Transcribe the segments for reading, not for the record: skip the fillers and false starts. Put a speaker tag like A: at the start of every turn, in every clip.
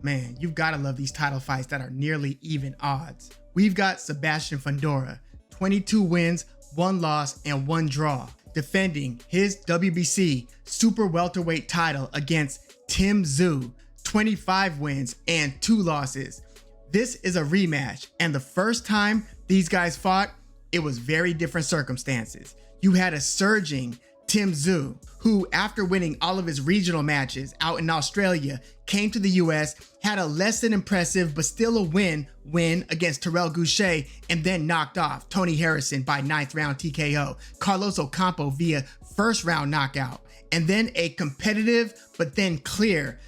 A: Man, you've got to love these title fights that are nearly even odds. We've got Sebastian Fundora, 22 wins, 1 loss, and 1 draw, defending his WBC super welterweight title against Tszyu, 25 wins and 2 losses. This is a rematch, and the first time these guys fought, it was very different circumstances. You had a surging Tszyu, who after winning all of his regional matches out in Australia, came to the US, had a less than impressive but still a win against Terrell Goucher, and then knocked off Tony Harrison by 9th round TKO, Carlos Ocampo via 1st round knockout, and then a competitive but then clear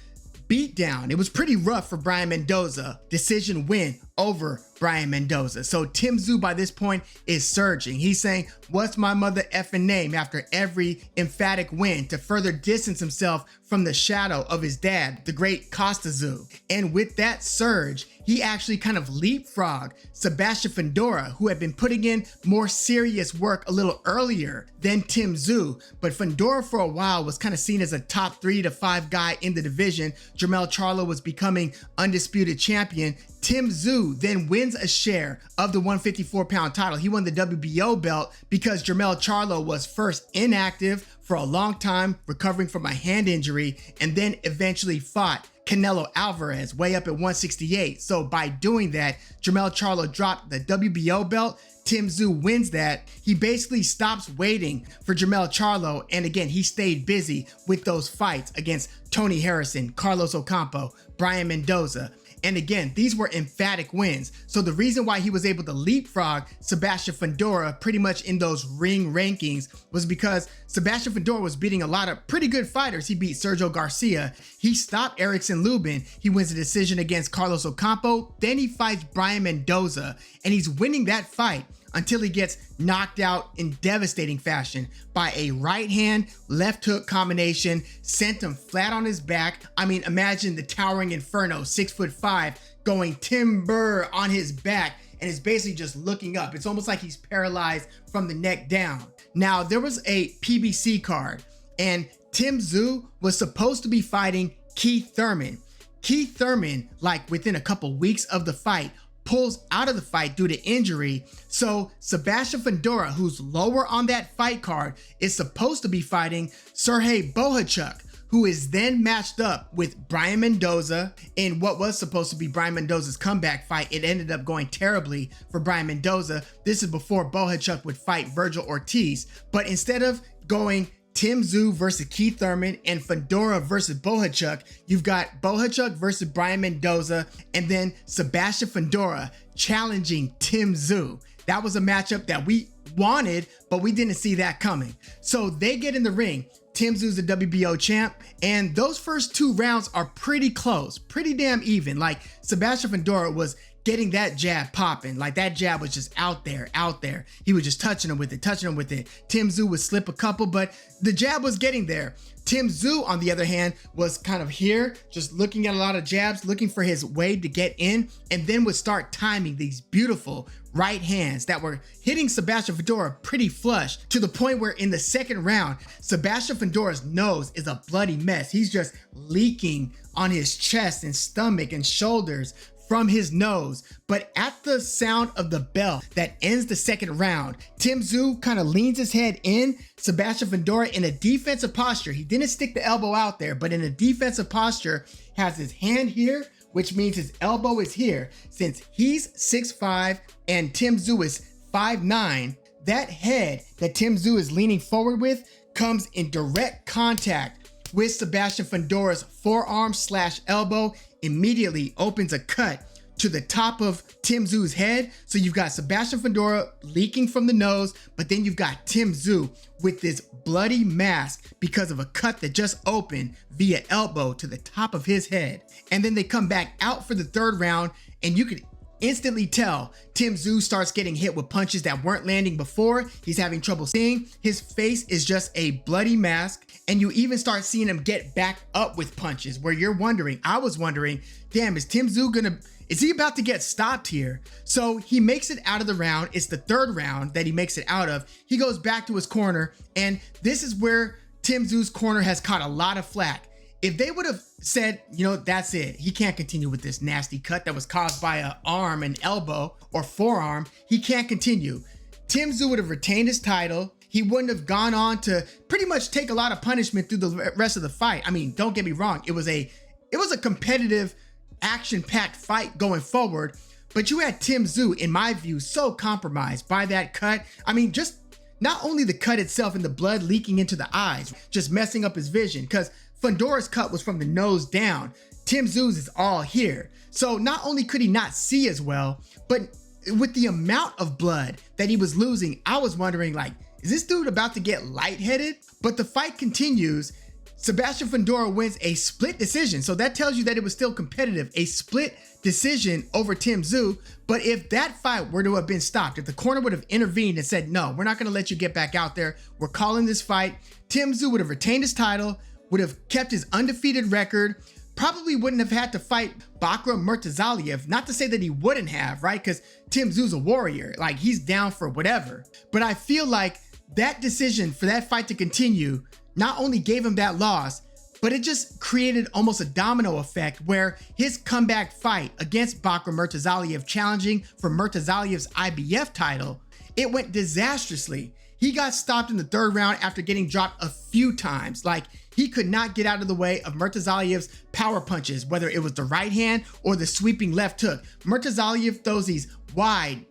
A: beatdown. It was pretty rough for Brian Mendoza. Decision win over Brian Mendoza. So Tszyu by this point is surging. He's saying, "What's my mother effing name?" after every emphatic win to further distance himself from the shadow of his dad, the great Tszyu. And with that surge, he actually kind of leapfrogged Sebastian Fundora, who had been putting in more serious work a little earlier than Tszyu. But Fundora for a while was kind of seen as a top 3 to 5 guy in the division. Jermell Charlo was becoming undisputed champion. Tszyu then wins a share of the 154-pound title. He won the WBO belt because Jermell Charlo was first inactive for a long time, recovering from a hand injury, and then eventually fought Canelo Alvarez way up at 168. So by doing that, Jermell Charlo dropped the WBO belt. Tszyu wins that. He basically stops waiting for Jermell Charlo, and again, he stayed busy with those fights against Tony Harrison, Carlos Ocampo, Brian Mendoza. And again, these were emphatic wins. So the reason why he was able to leapfrog Sebastian Fundora pretty much in those ring rankings was because Sebastian Fundora was beating a lot of pretty good fighters. He beat Sergio Garcia. He stopped Erickson Lubin. He wins a decision against Carlos Ocampo. Then he fights Brian Mendoza, and he's winning that fight until he gets knocked out in devastating fashion by a right hand, left hook combination, sent him flat on his back. I mean, imagine the towering inferno, 6'5", going timber on his back, and is basically just looking up. It's almost like he's paralyzed from the neck down. Now, there was a PBC card, and Tszyu was supposed to be fighting Keith Thurman. Keith Thurman, like within a couple weeks of the fight, pulls out of the fight due to injury. So Sebastian Fundora, who's lower on that fight card, is supposed to be fighting Sergey Bohachuk, who is then matched up with Brian Mendoza in what was supposed to be Brian Mendoza's comeback fight. It ended up going terribly for Brian Mendoza. This is before Bohachuk would fight Virgil Ortiz. But instead of going Tszyu versus Keith Thurman and Fundora versus Bohachuk, you've got Bohachuk versus Brian Mendoza, and then Sebastian Fundora challenging Tszyu. That was a matchup that we wanted, but we didn't see that coming. So they get in the ring. Tszyu's the WBO champ, and those first 2 rounds are pretty close, pretty damn even. Like, Sebastian Fundora was getting that jab popping. Like, that jab was just out there. He was just touching him with it. Tszyu would slip a couple, but the jab was getting there. Tszyu, on the other hand, was kind of here, just looking at a lot of jabs, looking for his way to get in, and then would start timing these beautiful right hands that were hitting Sebastian Fundora pretty flush, to the point where in the second round, Sebastian Fundora's nose is a bloody mess. He's just leaking on his chest and stomach and shoulders from his nose. But at the sound of the bell that ends the second round, Tszyu kind of leans his head in. Sebastian Fundora, in a defensive posture, he didn't stick the elbow out there, but in a defensive posture, has his hand here, which means his elbow is here. Since he's 6'5" and Tszyu is 5'9", that head that Tszyu is leaning forward with comes in direct contact with Sebastian Fundora's forearm/elbow, immediately opens a cut to the top of Tszyu's head. So you've got Sebastian Fundora leaking from the nose, but then you've got Tszyu with this bloody mask because of a cut that just opened via elbow to the top of his head. And then they come back out for the third round, and you could instantly tell Tszyu starts getting hit with punches that weren't landing before. He's having trouble seeing. His face is just a bloody mask, and you even start seeing him get back up with punches where you're wondering, I was wondering, damn, is he about to get stopped here? So he makes it out of the round. It's the third round that he makes it out of. He goes back to his corner, and this is where Tszyu's corner has caught a lot of flack. If they would have said, that's it, he can't continue with this nasty cut that was caused by an arm, an elbow, or forearm, he can't continue. Tszyu would have retained his title. He wouldn't have gone on to pretty much take a lot of punishment through the rest of the fight. I mean, don't get me wrong, it was a competitive, action-packed fight going forward, but you had Tszyu, in my view, so compromised by that cut. I mean, just not only the cut itself and the blood leaking into the eyes, just messing up his vision, because Fundora's cut was from the nose down. Tszyu's is all here. So not only could he not see as well, but with the amount of blood that he was losing, I was wondering, like, is this dude about to get lightheaded? But the fight continues. Sebastian Fundora wins a split decision. So that tells you that it was still competitive, a split decision over Tszyu. But if that fight were to have been stopped, if the corner would have intervened and said, no, we're not going to let you get back out there, we're calling this fight, Tszyu would have retained his title, would have kept his undefeated record, probably wouldn't have had to fight Bakram Murtazaliev. Not to say that he wouldn't have, right? Because Tszyu's a warrior, like he's down for whatever. But I feel like that decision for that fight to continue not only gave him that loss, but it just created almost a domino effect where his comeback fight against Bakram Murtazaliev, challenging for Murtazaliev's IBF title, it went disastrously. He got stopped in the third round after getting dropped a few times. Like, he could not get out of the way of Murtazaliev's power punches, whether it was the right hand or the sweeping left hook. Murtazaliev throws these wide,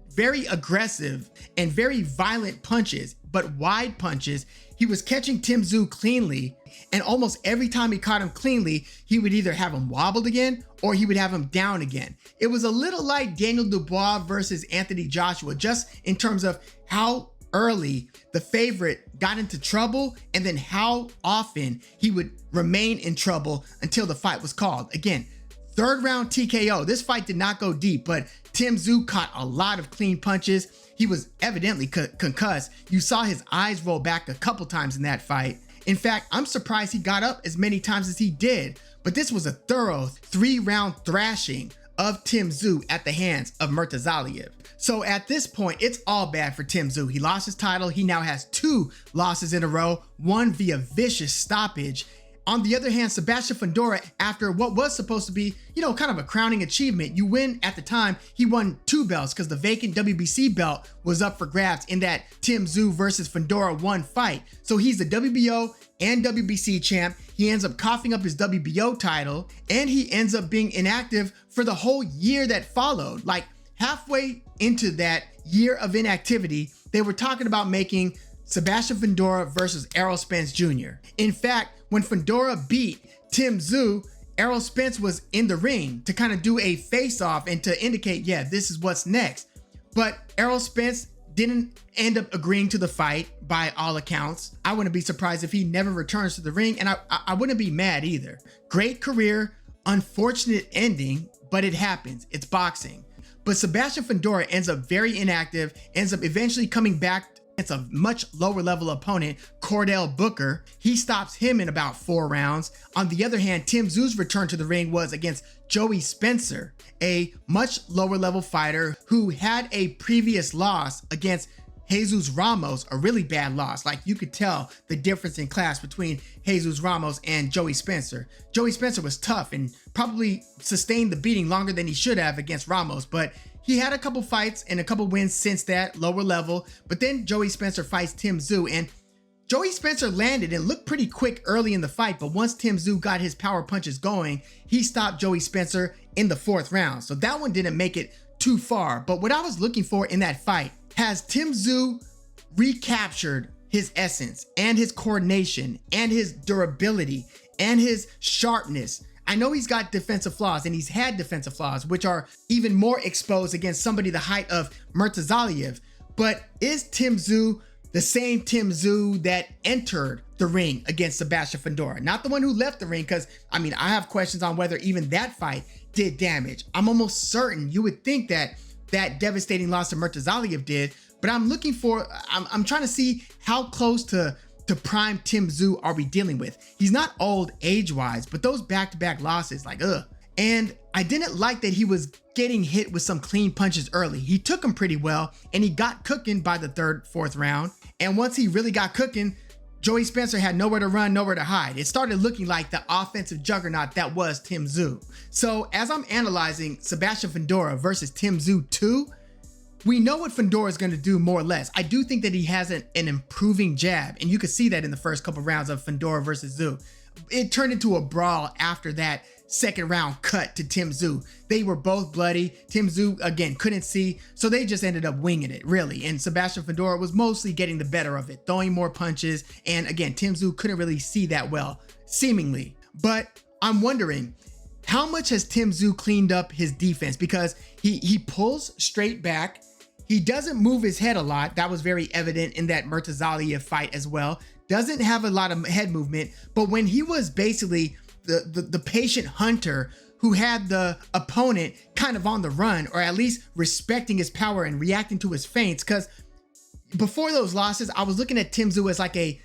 A: very aggressive and very violent punches, but wide punches. He was catching Tszyu cleanly, and almost every time he caught him cleanly, he would either have him wobbled again or he would have him down again. It was a little like Daniel Dubois versus Anthony Joshua, just in terms of how early the favorite got into trouble and then how often he would remain in trouble until the fight was called. Again, third round TKO. This fight did not go deep, but Tszyu caught a lot of clean punches. He was evidently concussed. You saw his eyes roll back a couple times in that fight. In fact, I'm surprised he got up as many times as he did, but this was a thorough 3-round thrashing of Tszyu at the hands of Murtazaliev. So at this point, it's all bad for Tszyu. He lost his title. He now has 2 losses in a row, one via vicious stoppage. On the other hand, Sebastian Fundora, after what was supposed to be, kind of a crowning achievement, you win at the time, he won 2 belts because the vacant WBC belt was up for grabs in that Tszyu versus Fundora 1 fight. So he's the WBO and WBC champ. He ends up coughing up his WBO title, and he ends up being inactive for the whole year that followed. Like, halfway into that year of inactivity, they were talking about making Sebastian Fundora versus Errol Spence Jr. In fact, when Fundora beat Tszyu, Errol Spence was in the ring to kind of do a face-off and to indicate, yeah, this is what's next. But Errol Spence didn't end up agreeing to the fight by all accounts. I wouldn't be surprised if he never returns to the ring, and I wouldn't be mad either. Great career, unfortunate ending, but it happens. It's boxing. But Sebastian Fundora ends up very inactive, ends up eventually coming back. It's a much lower level opponent, Cordell Booker. He stops him in about 4 rounds. On the other hand, Tszyu's return to the ring was against Joey Spencer, a much lower level fighter who had a previous loss against Jesus Ramos, a really bad loss. Like, you could tell the difference in class between Jesus Ramos and Joey Spencer. Joey Spencer was tough and probably sustained the beating longer than he should have against Ramos, but he had a couple fights and a couple wins since that, lower level. But then Joey Spencer fights Tszyu, and Joey Spencer landed and looked pretty quick early in the fight, but once Tszyu got his power punches going, he stopped Joey Spencer in the 4th round. So that one didn't make it too far. But what I was looking for in that fight, has Tszyu recaptured his essence and his coordination and his durability and his sharpness? I know he's got defensive flaws, and he's had defensive flaws, which are even more exposed against somebody the height of Murtazaliev. But is Tszyu the same Tszyu that entered the ring against Sebastian Fundora? Not the one who left the ring, because, I have questions on whether even that fight did damage. I'm almost certain you would think that that devastating loss to Murtazaliev did, but I'm trying to see how close to prime Tszyu are we dealing with. He's not old age-wise, but those back-to-back losses, like, ugh. And I didn't like that he was getting hit with some clean punches early. He took them pretty well, and he got cooking by the 3rd, 4th round. And once he really got cooking, Joey Spencer had nowhere to run, nowhere to hide. It started looking like the offensive juggernaut that was Tszyu. So as I'm analyzing Sebastian Fundora versus Tszyu 2, we know what Fundora is going to do more or less. I do think that he has an improving jab, and you could see that in the first couple rounds of Fundora versus Tszyu. It turned into a brawl after that second round cut to Tszyu. They were both bloody. Tszyu, again, couldn't see, so they just ended up winging it, really. And Sebastian Fundora was mostly getting the better of it, throwing more punches. And again, Tszyu couldn't really see that well, seemingly. But I'm wondering, how much has Tszyu cleaned up his defense? Because he pulls straight back. He doesn't move his head a lot. That was very evident in that Murtazalia fight as well. Doesn't have a lot of head movement. But when he was basically the patient hunter who had the opponent kind of on the run, or at least respecting his power and reacting to his feints, because before those losses, I was looking at Tszyu as like a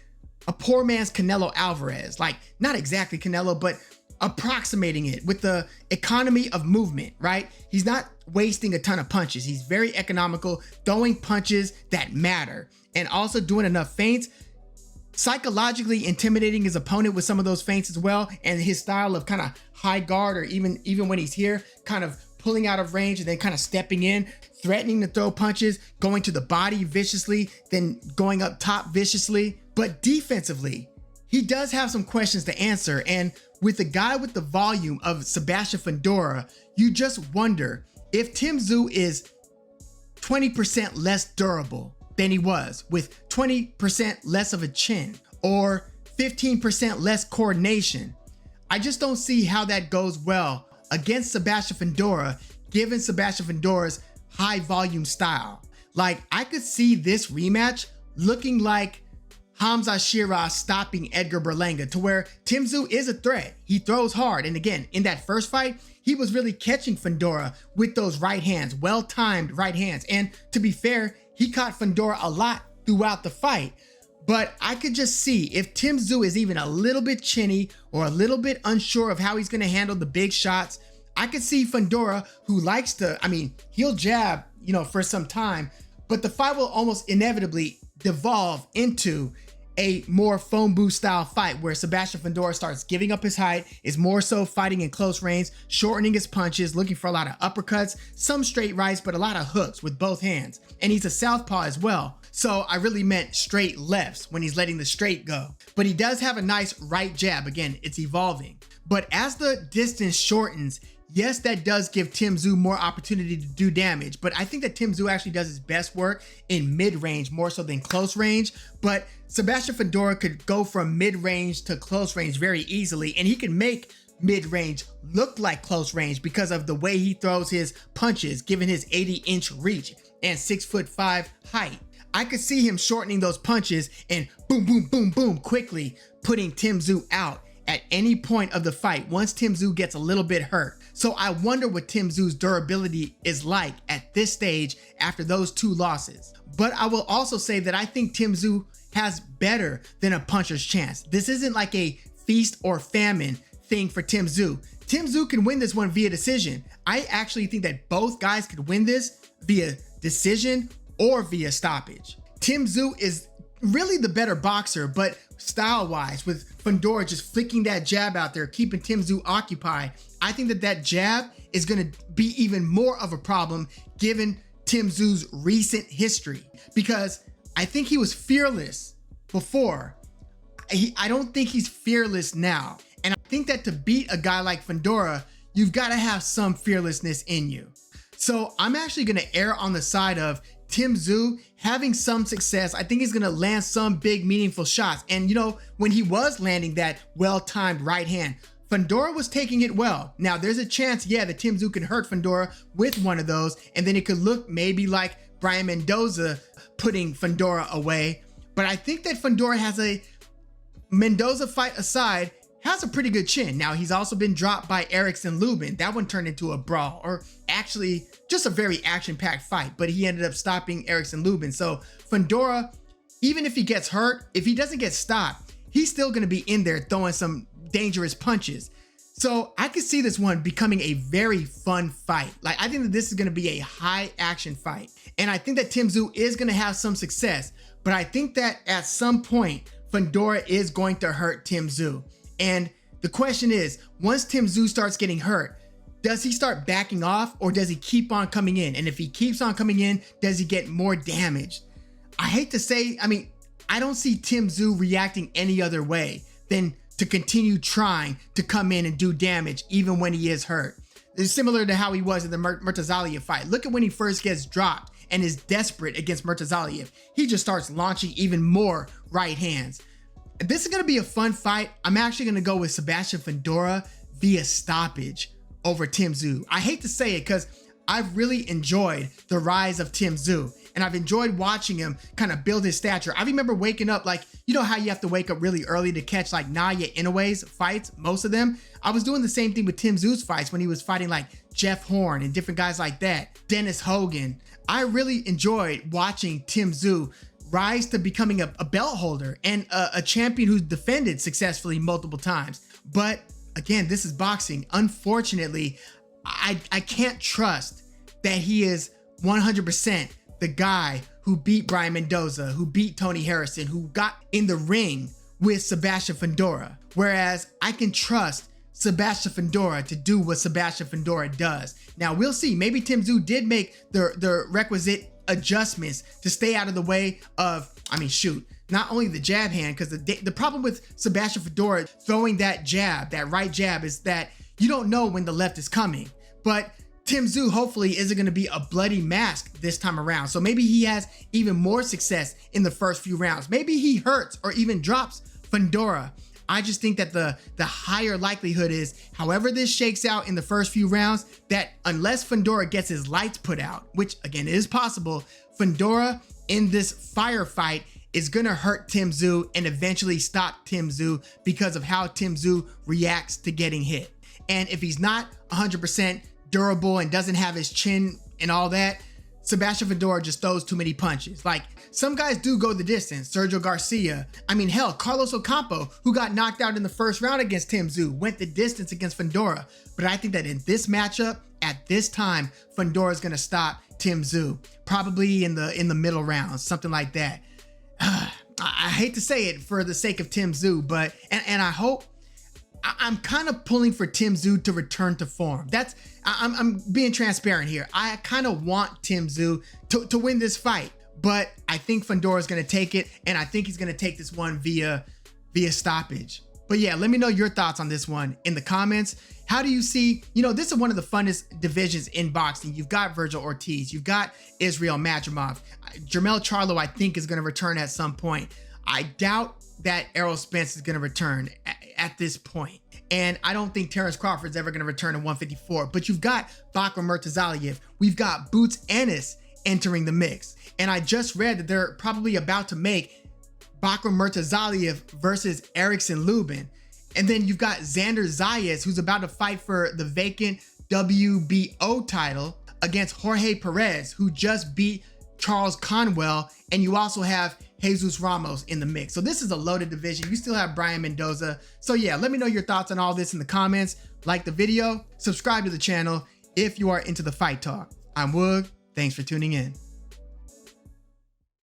A: poor man's Canelo Alvarez. Like, not exactly Canelo, but approximating it with the economy of movement, right? He's not wasting a ton of punches. He's very economical, throwing punches that matter, and also doing enough feints, psychologically intimidating his opponent with some of those feints as well. And his style of kind of high guard, or even when he's here, kind of pulling out of range and then kind of stepping in, threatening to throw punches, going to the body viciously, then going up top viciously. But defensively, he does have some questions to answer. And with the guy with the volume of Sebastian Fundora, you just wonder if Tszyu is 20% less durable than he was, with 20% less of a chin, or 15% less coordination. I just don't see how that goes well against Sebastian Fundora, given Sebastian Fundora's high volume style. Like, I could see this rematch looking like Hamza Shiraz stopping Edgar Berlanga, to where Tszyu is a threat. He throws hard. And again, in that first fight, he was really catching Fundora with those right hands, well-timed right hands. And to be fair, he caught Fundora a lot throughout the fight. But I could just see if Tszyu is even a little bit chinny or a little bit unsure of how he's going to handle the big shots, I could see Fundora, who likes to, he'll jab, for some time, but the fight will almost inevitably devolve into a more phone booth style fight where Sebastian Fundora starts giving up his height, is more so fighting in close range, shortening his punches, looking for a lot of uppercuts, some straight rights, but a lot of hooks with both hands. And he's a southpaw as well. So I really meant straight lefts when he's letting the straight go. But he does have a nice right jab. Again, it's evolving. But as the distance shortens, yes, that does give Tszyu more opportunity to do damage, but I think that Tszyu actually does his best work in mid-range more so than close range. But Sebastian Fundora could go from mid-range to close range very easily, and he can make mid-range look like close range because of the way he throws his punches, given his 80-inch reach and 6'5" height. I could see him shortening those punches and boom, boom, boom, boom, quickly putting Tszyu out at any point of the fight once Tszyu gets a little bit hurt. So I wonder what Tszyu's durability is like at this stage after those two losses. But I will also say that I think Tszyu has better than a puncher's chance. This isn't like a feast or famine thing for Tszyu. Tszyu can win this one via decision. I actually think that both guys could win this via decision or via stoppage. Tszyu is really the better boxer, but style-wise, with Fundora just flicking that jab out there, keeping Tszyu occupied, I think that that jab is going to be even more of a problem given Tszyu's recent history, because I think he was fearless before. I don't think he's fearless now. And I think that to beat a guy like Fundora, you've got to have some fearlessness in you. So I'm actually going to err on the side of Tszyu having some success. I think he's going to land some big, meaningful shots. And, when he was landing that well-timed right hand, Fundora was taking it well. Now, there's a chance, that Tszyu can hurt Fundora with one of those, and then it could look maybe like Brian Mendoza putting Fundora away. But I think that Fundora has Mendoza fight aside, has a pretty good chin. Now, he's also been dropped by Erickson Lubin. That one turned into a brawl, or actually just a very action-packed fight, but he ended up stopping Erickson Lubin. So Fundora, even if he gets hurt, if he doesn't get stopped, he's still going to be in there throwing some dangerous punches. So I could see this one becoming a very fun fight. Like, I think that this is going to be a high action fight. And I think that Tszyu is going to have some success, but I think that at some point, Fundora is going to hurt Tszyu. And the question is, once Tszyu starts getting hurt, does he start backing off or does he keep on coming in? And if he keeps on coming in, does he get more damaged? I hate to say, I don't see Tszyu reacting any other way than to continue trying to come in and do damage even when he is hurt. It's similar to how he was in the Murtazaliev fight. Look at when he first gets dropped and is desperate against Murtazaliev. He just starts launching even more right hands. This is going to be a fun fight. I'm actually going to go with Sebastian Fundora via stoppage over Tszyu. I hate to say it because I've really enjoyed the rise of Tszyu, and I've enjoyed watching him kind of build his stature. I remember waking up, like, you know how you have to wake up really early to catch like Naya Inoue's fights, most of them? I was doing the same thing with Tszyu's fights when he was fighting like Jeff Horn and different guys like that, Dennis Hogan. I really enjoyed watching Tszyu rise to becoming a belt holder and a champion who's defended successfully multiple times. But again, this is boxing. Unfortunately, I can't trust that he is 100% the guy who beat Brian Mendoza, who beat Tony Harrison, who got in the ring with Sebastian Fundora. Whereas I can trust Sebastian Fundora to do what Sebastian Fundora does. Now we'll see, maybe Tszyu did make the requisite adjustments to stay out of the way of, not only the jab hand, because the problem with Sebastian Fundora throwing that jab, that right jab, is that you don't know when the left is coming. But Tszyu hopefully isn't going to be a bloody mask this time around. So maybe he has even more success in the first few rounds. Maybe he hurts or even drops Fundora. I just think that the higher likelihood is, however this shakes out in the first few rounds, that unless Fundora gets his lights put out, which again is possible, Fundora in this firefight is gonna hurt Tszyu and eventually stop Tszyu because of how Tszyu reacts to getting hit. And if he's not 100% durable and doesn't have his chin and all that, Sebastian Fundora just throws too many punches. Like, some guys do go the distance. Sergio Garcia, hell, Carlos Ocampo, who got knocked out in the first round against Tszyu, went the distance against Fundora. But I think that in this matchup, at this time, Fundora is gonna stop Tszyu, probably in the middle rounds, something like that. I hate to say it for the sake of Tszyu, but and I hope, I'm kind of pulling for Tszyu to return to form. I'm being transparent here. I kind of want Tszyu to win this fight, but I think Fundora is going to take it, and I think he's going to take this one via stoppage. But yeah, let me know your thoughts on this one in the comments. How do you see, this is one of the funnest divisions in boxing. You've got Virgil Ortiz, you've got Israel Madrimov. Jermell Charlo, I think, is going to return at some point. I doubt that Errol Spence is going to return at this point. And I don't think Terrence Crawford's ever going to return at 154. But you've got Bakram Murtazaliev. We've got Boots Ennis entering the mix. And I just read that they're probably about to make Bakram Murtazaliev versus Erickson Lubin. And then you've got Xander Zayas, who's about to fight for the vacant WBO title against Jorge Perez, who just beat Charles Conwell. And you also have Jesus Ramos in the mix. So this is a loaded division. You still have Brian Mendoza. So yeah, let me know your thoughts on all this in the comments. Like the video, subscribe to the channel if you are into the fight talk. I'm Woog. Thanks for tuning in.